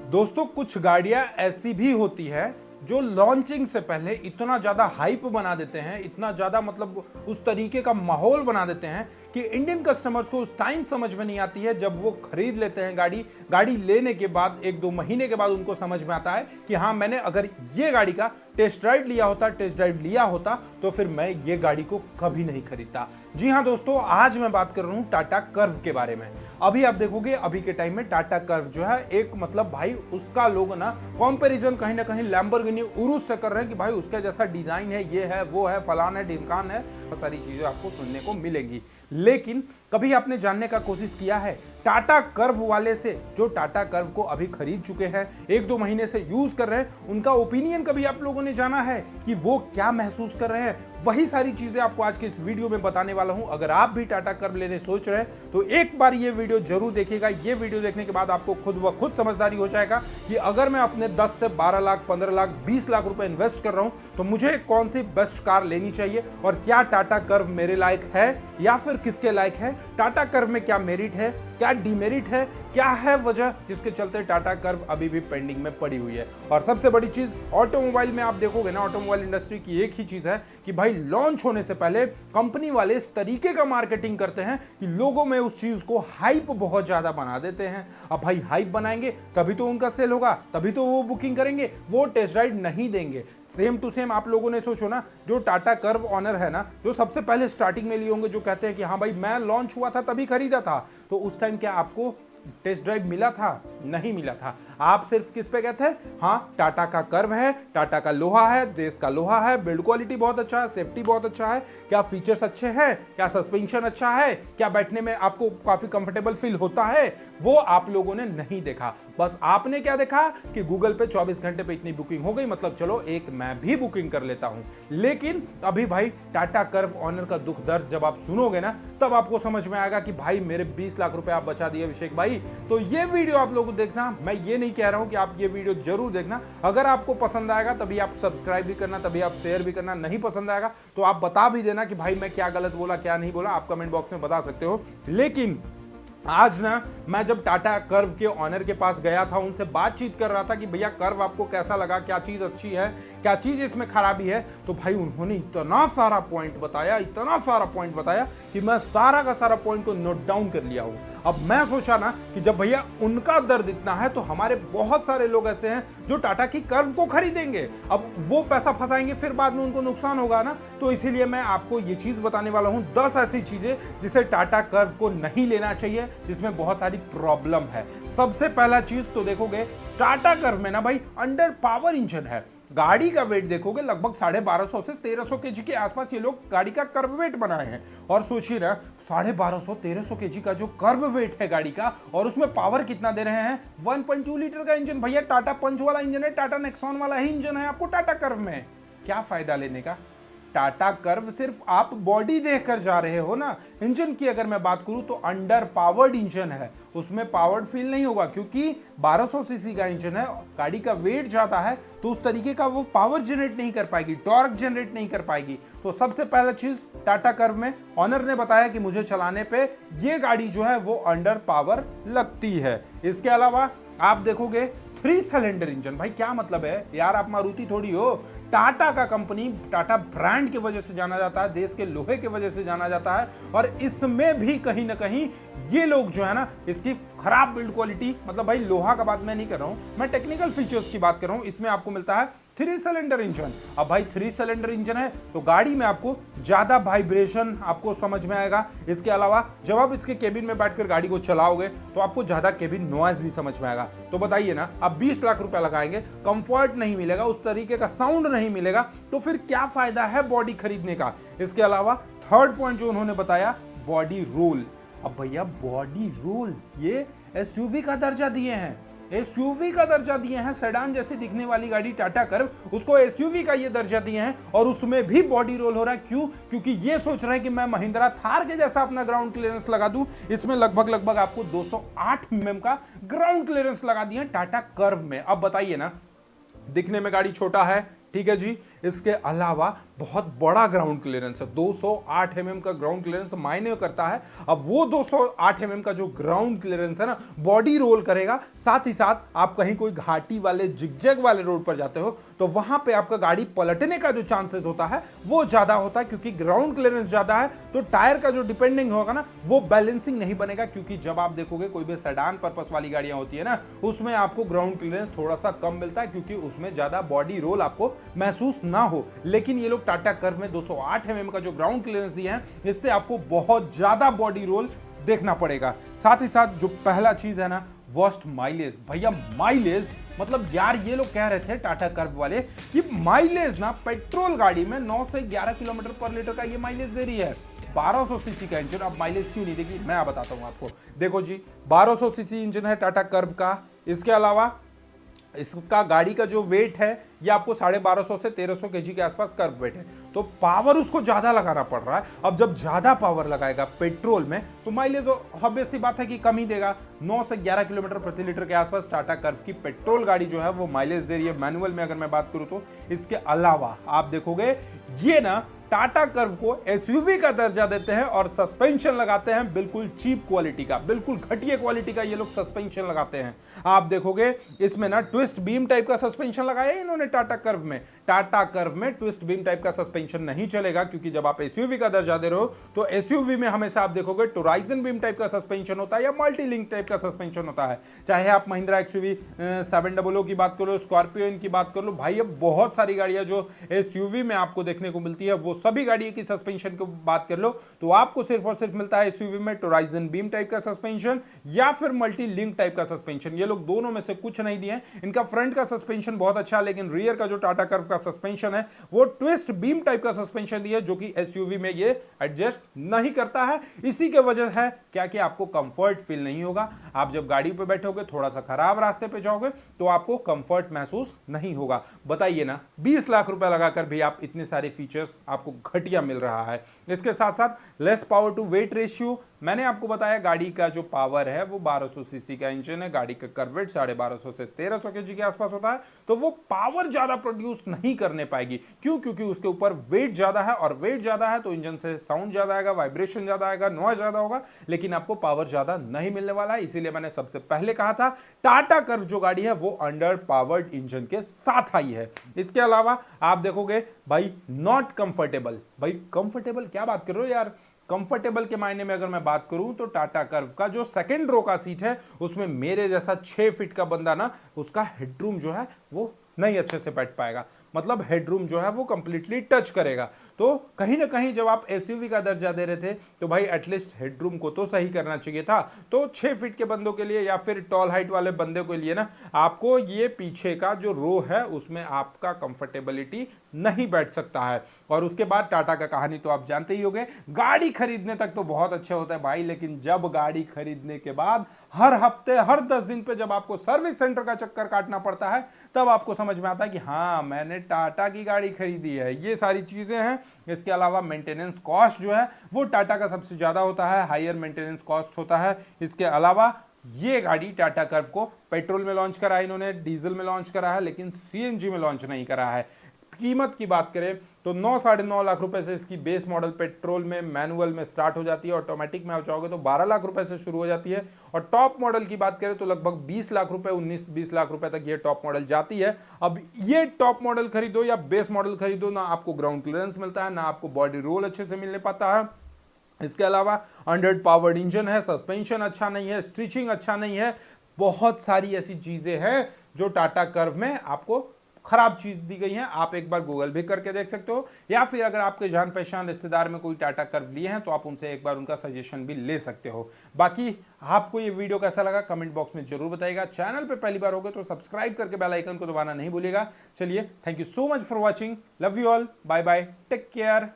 दोस्तों कुछ गाड़ियां ऐसी भी होती है जो लॉन्चिंग से पहले इतना ज्यादा हाइप बना देते हैं, इतना ज्यादा मतलब उस तरीके का माहौल बना देते हैं कि इंडियन कस्टमर्स को उस टाइम समझ में नहीं आती है। जब वो खरीद लेते हैं गाड़ी लेने के बाद 1-2 महीने के बाद उनको समझ में आता है कि हाँ, मैंने अगर ये गाड़ी का टेस्ट ड्राइव लिया होता तो फिर मैं ये गाड़ी को कभी नहीं खरीदता। जी हाँ दोस्तों, आज मैं बात कर रहा हूं टाटा कर्व के बारे में। अभी आप देखोगे अभी के टाइम में टाटा कर्व जो है एक मतलब भाई उसका लोग ना कंपैरिजन कहीं ना कहीं लैम्बोर्गिनी उरुस से कर रहे हैं कि भाई उसका जैसा डिजाइन है, ये है, वो है, फलान है, ढिमकान है, बहुत सारी चीजें आपको सुनने को मिलेंगी। लेकिन कभी आपने जानने का कोशिश किया है टाटा कर्व वाले से, जो टाटा कर्व को अभी खरीद चुके हैं, 1-2 महीने से यूज कर रहे हैं, उनका ओपिनियन कभी आप लोगों ने जाना है कि वो क्या महसूस कर रहे हैं? वही सारी चीजें आपको आज के इस वीडियो में बताने वाला हूं। अगर आप भी टाटा कर्व लेने सोच रहे हैं तो एक बार ये वीडियो जरूर देखिएगा। ये वीडियो देखने के बाद आपको खुद ब खुद समझदारी हो जाएगा कि अगर मैं अपने 10 से 12 लाख, 15 लाख, 20 लाख रुपए इन्वेस्ट कर रहा हूं तो मुझे कौन सी बेस्ट कार लेनी चाहिए और क्या टाटा कर्व मेरे लायक है या फिर किसके लायक है। टाटा कर्व में क्या मेरिट है, क्या डिमेरिट है, क्या है वजह जिसके चलते टाटा कर्व अभी भी पेंडिंग में पड़ी हुई है। और सबसे बड़ी चीज ऑटोमोबाइल में आप देखोगे ना, ऑटोमोबाइल इंडस्ट्री की एक ही चीज है कि भाई लॉन्च होने से पहले कंपनी वाले इस तरीके का मार्केटिंग करते हैं कि लोगों में उस चीज को हाइप बहुत ज्यादा बना देते हैं। अब भाई हाइप बनाएंगे तभी तो उनका सेल होगा, तभी तो वो बुकिंग करेंगे, वो टेस्ट राइड नहीं देंगे। सेम टू सेम आप लोगों ने सोचो ना, जो टाटा कर्व ऑनर है ना, जो सबसे पहले स्टार्टिंग में लिए होंगे, जो कहते हैं कि हाँ भाई मैं लॉन्च हुआ था तभी खरीदा था, तो उस टाइम क्या आपको टेस्ट ड्राइव मिला था? नहीं मिला था। आप सिर्फ किस पे गए थे? हाँ, टाटा का कर्व है, टाटा का लोहा है, देश का लोहा है, बिल्ड क्वालिटी बहुत अच्छा है, सेफ्टी बहुत अच्छा है, क्या फीचर्स अच्छे हैं, क्या सस्पेंशन अच्छा है, क्या बैठने में आपको काफी कंफर्टेबल फील होता है, वो आप लोगों ने नहीं देखा। बस आपने क्या देखा कि गूगल पे 24 घंटे पे इतनी बुकिंग हो गई, मतलब चलो एक मैं भी बुकिंग कर लेता हूं। लेकिन अभी भाई टाटा कर्व ऑनर का दुख दर्द जब आप सुनोगे ना, तब आपको समझ में आएगा कि भाई मेरे 20 लाख रुपए आप बचा दिए अभिषेक भाई। तो ये वीडियो आप लोग देखना, मैं ये नहीं कह रहा हूं कि आप ये वीडियो जरूर देखना। अगर आपको पसंद आएगा तभी आप सब्सक्राइब भी करना, तभी आप शेयर भी करना। नहीं पसंद आएगा तो आप बता भी देना कि भाई मैं क्या गलत बोला, क्या नहीं बोला, आप कमेंट बॉक्स में बता सकते हो। लेकिन आज ना मैं जब टाटा कर्व के ऑनर के पास गया था, उनसे बातचीत कर रहा था कि भैया कर्व आपको कैसा लगा, क्या चीज अच्छी है, क्या चीज इसमें खराबी है, तो भाई उन्होंने इतना सारा पॉइंट बताया कि मैं सारा का सारा पॉइंट को नोट डाउन कर लिया हूं। अब मैं सोचा ना कि जब भैया उनका दर्द इतना है तो हमारे बहुत सारे लोग ऐसे हैं जो टाटा की कर्व को खरीदेंगे, अब वो पैसा फंसाएंगे, फिर बाद में उनको नुकसान होगा ना। तो इसीलिए मैं आपको ये चीज बताने वाला हूं, 10 ऐसी चीजें जिसे टाटा कर्व को नहीं लेना चाहिए, जिसमें बहुत सारी प्रॉब्लम है। सबसे पहला चीज तो देखोगे टाटा कर्व में ना भाई अंडर पावर इंजन है। गाड़ी का वेट देखोगे लगभग 1250 से 1300 केजी के आसपास ये लोग गाड़ी का कर्व वेट बनाए हैं। और सोचिए ना, 1250-1300 केजी का जो कर्व वेट है गाड़ी का, और उसमें पावर कितना दे रहे हैं? 1.2 लीटर का इंजन। भैया टाटा पंच वाला इंजन है, टाटा नेक्सॉन वाला ही इंजन है आपको टाटा कर्व में। क्या फायदा लेने का? टाटा कर्व सिर्फ आप बॉडी देखकर जा रहे हो ना। इंजन की अगर मैं बात करूं तो अंडर पावर्ड इंजन है, उसमें पावर्ड फील नहीं होगा क्योंकि 1200 सीसी का इंजन है, गाड़ी का वेट ज्यादा है तो उस तरीके का वो पावर जनरेट नहीं कर पाएगी, टॉर्क जनरेट नहीं कर पाएगी। तो सबसे पहला चीज टाटा कर्व में ऑनर ने बताया कि मुझे चलाने पे ये गाड़ी जो है वो अंडर पावर लगती है। इसके अलावा आप देखोगे 3 सिलेंडर इंजन। भाई क्या मतलब है यार, आप मारुति थोड़ी हो। टाटा का कंपनी, टाटा ब्रांड की वजह से जाना जाता है, देश के लोहे की वजह से जाना जाता है, और इसमें भी कहीं ना कहीं ये लोग जो है ना, इसकी खराब बिल्ड क्वालिटी, मतलब भाई लोहा का बात मैं नहीं कर रहा हूं, मैं टेक्निकल फीचर्स की बात कर रहा हूं। इसमें आपको मिलता है 3 सिलेंडर इंजन। अब भाई 3 सिलेंडर इंजन है तो गाड़ी में आपको ज्यादा वाइब्रेशन आपको समझ में आएगा। इसके अलावा जब आप इसके केबिन में बैठकर गाड़ी को चलाओगे तो आपको ज्यादा केबिन नॉइज भी समझ में आएगा। तो बताइए ना, आप 20 लाख रुपया लगाएंगे, कंफर्ट नहीं मिलेगा, उस तरीके का साउंड नहीं मिलेगा, तो फिर क्या फायदा है बॉडी खरीदने का? इसके अलावा थर्ड पॉइंट जो उन्होंने बताया, बॉडी रोल। अब भैया बॉडी रोल ये एसयूवी का दर्जा दिए हैं, एसयूवी का दर्जा दिए हैं। सेडान जैसी दिखने वाली गाड़ी टाटा कर्व, उसको एसयूवी का ये दर्जा दिए हैं, और उसमें भी बॉडी रोल हो रहा है। क्यों? क्योंकि ये सोच रहे हैं कि मैं महिंद्रा थार के जैसा अपना ग्राउंड क्लियरेंस लगा दूं। इसमें लगभग आपको 208 mm का ग्राउंड क्लियरेंस लगा दिए टाटा कर्व में। अब बताइए ना, दिखने में गाड़ी छोटा है, ठीक है जी, इसके अलावा बहुत बड़ा ग्राउंड क्लियरेंस है, 208 mm का ग्राउंड क्लियरेंस मायने करता है। अब वो 208 mm का जो ग्राउंड क्लियरेंस है ना, बॉडी रोल करेगा। साथ ही साथ आप कहीं कोई घाटी वाले जिगजैग वाले रोड पर जाते हो तो वहां पे आपका गाड़ी पलटने का जो चांसेस होता है वो ज्यादा होता है, क्योंकि ग्राउंड क्लियरेंस ज्यादा है तो टायर का जो डिपेंडिंग होगा ना वो बैलेंसिंग नहीं बनेगा। क्योंकि जब आप देखोगे कोई भी सेडान पर्पस वाली गाड़ियां होती है ना, उसमें आपको ग्राउंड क्लियरेंस थोड़ा सा कम मिलता है, क्योंकि उसमें ज्यादा बॉडी रोल आपको महसूस ना हो। लेकिन ये लोग टाटा कर्व में 208 mm का जो ग्राउंड क्लियरेंस दिए हैं, इससे आपको बहुत ज्यादा बॉडी रोल देखना पड़ेगा। साथ ही साथ जो पहला चीज है ना, वर्स्ट माइलेज। भैया माइलेज मतलब यार ये लोग कह रहे थे टाटा कर्व वाले कि माइलेज ना पेट्रोल गाड़ी में 9 से 11 किलोमीटर पर लीटर का ये माइलेज दे रही है। 1200 सीसी का इंजन, अब माइलेज क्यों नहीं देगी मैं बताता हूं आपको। देखो जी, 1200 सीसी इंजन है टाटा कर्व का। इसके अलावा इसका गाड़ी का जो वेट है ये आपको 1250 से 1300 केजी के आसपास कर्व वेट है, तो पावर उसको ज्यादा लगाना पड़ रहा है। अब जब ज्यादा पावर लगाएगा पेट्रोल में तो माइलेज ऑब्वियस सी बात है कि कम ही देगा। 9 से 11 किलोमीटर प्रति लीटर के आसपास टाटा कर्व की पेट्रोल गाड़ी जो है वो माइलेज दे रही है मैनुअल में, अगर मैं बात करूं तो। इसके अलावा आप देखोगे ये ना टाटा कर्व को एसयूवी का दर्जा देते हैं और सस्पेंशन लगाते हैं बिल्कुल चीप क्वालिटी का, बिल्कुल घटिया क्वालिटी का ये लोग सस्पेंशन लगाते हैं। आप देखोगे इसमें ना ट्विस्ट बीम टाइप का सस्पेंशन लगाया है इन्होंने टाटा कर्व में। टाटा कर्व में ट्विस्ट बीम टाइप का सस्पेंशन नहीं चलेगा, क्योंकि जब आप एसयूवी का दर्जा दे रहे हो तो एसयूवी में हमेशा आप देखोगे टोराइजन बीम टाइप का सस्पेंशन होता है या मल्टी लिंक टाइप का सस्पेंशन होता है। चाहे आप महिंद्रा एक्सयूवी 700 की बात करो, स्कॉर्पियो की बात कर लो, भाई अब बहुत सारी गाड़ियां जो एसयूवी में आपको देखने को मिलती है वो सभी गाड़ियों की सस्पेंशन की बात कर लो तो आपको सिर्फ और सिर्फ मिलता है एसयूवी में टोराइजन बीम टाइप का सस्पेंशन या फिर मल्टी लिंक टाइप का सस्पेंशन। ये लोग दोनों में से कुछ नहीं दिए। इनका फ्रंट का सस्पेंशन बहुत अच्छा है, लेकिन रियर का जो टाटा कर्व का सस्पेंशन है वो ट्विस्ट बीम टाइप का सस्पेंशन दिया, जो कि एसयूवी में ये एडजस्ट नहीं करता है। इसी के वजह है क्या कि आपको कंफर्ट फील नहीं होगा। आप जब गाड़ी पे बैठोगे, थोड़ा सा खराब रास्ते पे जाओगे तो आपको कंफर्ट महसूस नहीं होगा। बताइए ना, 20 लाख रुपए लगाकर भी आप इतने सारे फीचर्स आपको घटिया मिल रहा है। इसके साथ साथ less power to weight ratio, मैंने आपको बताया गाड़ी का जो पावर है वो 1200 सीसी का इंजन है, गाड़ी का कर्व वेट 1250 से 1300 केजी के आसपास होता है, तो वो पावर ज्यादा प्रोड्यूस नहीं करने पाएगी। क्यों? क्योंकि उसके ऊपर वेट ज्यादा है, और वेट ज्यादा है तो इंजन से साउंड ज्यादा आएगा, वाइब्रेशन ज्यादा आएगा, नॉइज ज्यादा होगा, लेकिन आपको पावर ज्यादा नहीं मिलने वाला है। इसीलिए मैंने सबसे पहले कहा था टाटा कर्व जो गाड़ी है वो अंडर पावर्ड इंजन के साथ आई है। इसके अलावा आप देखोगे भाई नॉट कंफर्टेबल। भाई कंफर्टेबल क्या बात कर रहे हो यार? कंफर्टेबल के मायने में अगर मैं बात करूं तो टाटा कर्व का जो सेकंड रो का सीट है उसमें मेरे जैसा 6 फीट का बंदा ना, उसका हेडरूम जो है वो नहीं अच्छे से बैठ पाएगा। मतलब हेडरूम जो है वो कंप्लीटली टच करेगा। तो कहीं ना कहीं जब आप एसयूवी का दर्जा दे रहे थे तो भाई एटलीस्ट हेडरूम को तो सही करना चाहिए था। तो 6 फीट के बंदों के लिए या फिर टॉल हाइट वाले बंदे के लिए ना, आपको ये पीछे का जो रो है उसमें आपका कंफर्टेबिलिटी नहीं बैठ सकता है। और उसके बाद टाटा का कहानी तो आप जानते ही होंगे। गाड़ी खरीदने तक तो बहुत अच्छा होता है भाई, लेकिन जब गाड़ी खरीदने के बाद हर हफ्ते हर 10 दिन पे जब आपको सर्विस सेंटर का चक्कर काटना पड़ता है, तब आपको समझ में आता है कि हाँ मैंने टाटा की गाड़ी खरीदी है। ये सारी चीजें हैं। इसके अलावा मेंटेनेंस कॉस्ट जो है वो टाटा का सबसे ज्यादा होता है, हायर मेंटेनेंस कॉस्ट होता है। इसके अलावा ये गाड़ी टाटा कर्व को पेट्रोल में लॉन्च करा है इन्होंने, डीजल में लॉन्च करा है, लेकिन सीएनजी में लॉन्च नहीं करा है। कीमत की बात करें तो 9-9.5 लाख रुपए से इसकी बेस मॉडल पेट्रोल में मैनुअल में स्टार्ट हो जाती है, ऑटोमेटिक में आप चाहोगे तो 12 लाख रुपए से शुरू हो जाती है। और टॉप मॉडल की बात करें तो लगभग 20 लाख रुपए, 19-20 लाख रुपए तक ये टॉप मॉडल जाती है। अब ये टॉप मॉडल खरीदो या बेस मॉडल खरीदो, ना आपको ग्राउंड क्लियरेंस मिलता है, ना आपको बॉडी रोल अच्छे से मिलने पाता है। इसके अलावा अंडर पावर्ड इंजन है, सस्पेंशन अच्छा नहीं है, स्टिचिंग अच्छा नहीं है, बहुत सारी ऐसी चीजें हैं जो टाटा कर्व में आपको खराब चीज दी गई है। आप एक बार गूगल भी करके देख सकते हो, या फिर अगर आपके जान पहचान रिश्तेदार में कोई टाटा कर्व लिए हैं तो आप उनसे एक बार उनका सजेशन भी ले सकते हो। बाकी आपको ये वीडियो कैसा लगा कमेंट बॉक्स में जरूर बताइएगा। चैनल पे पहली बार होगे तो सब्सक्राइब करके बेल आइकन को दबाना नहीं भूलिएगा। चलिए, thank you so much for watching, love you all, bye bye, take care.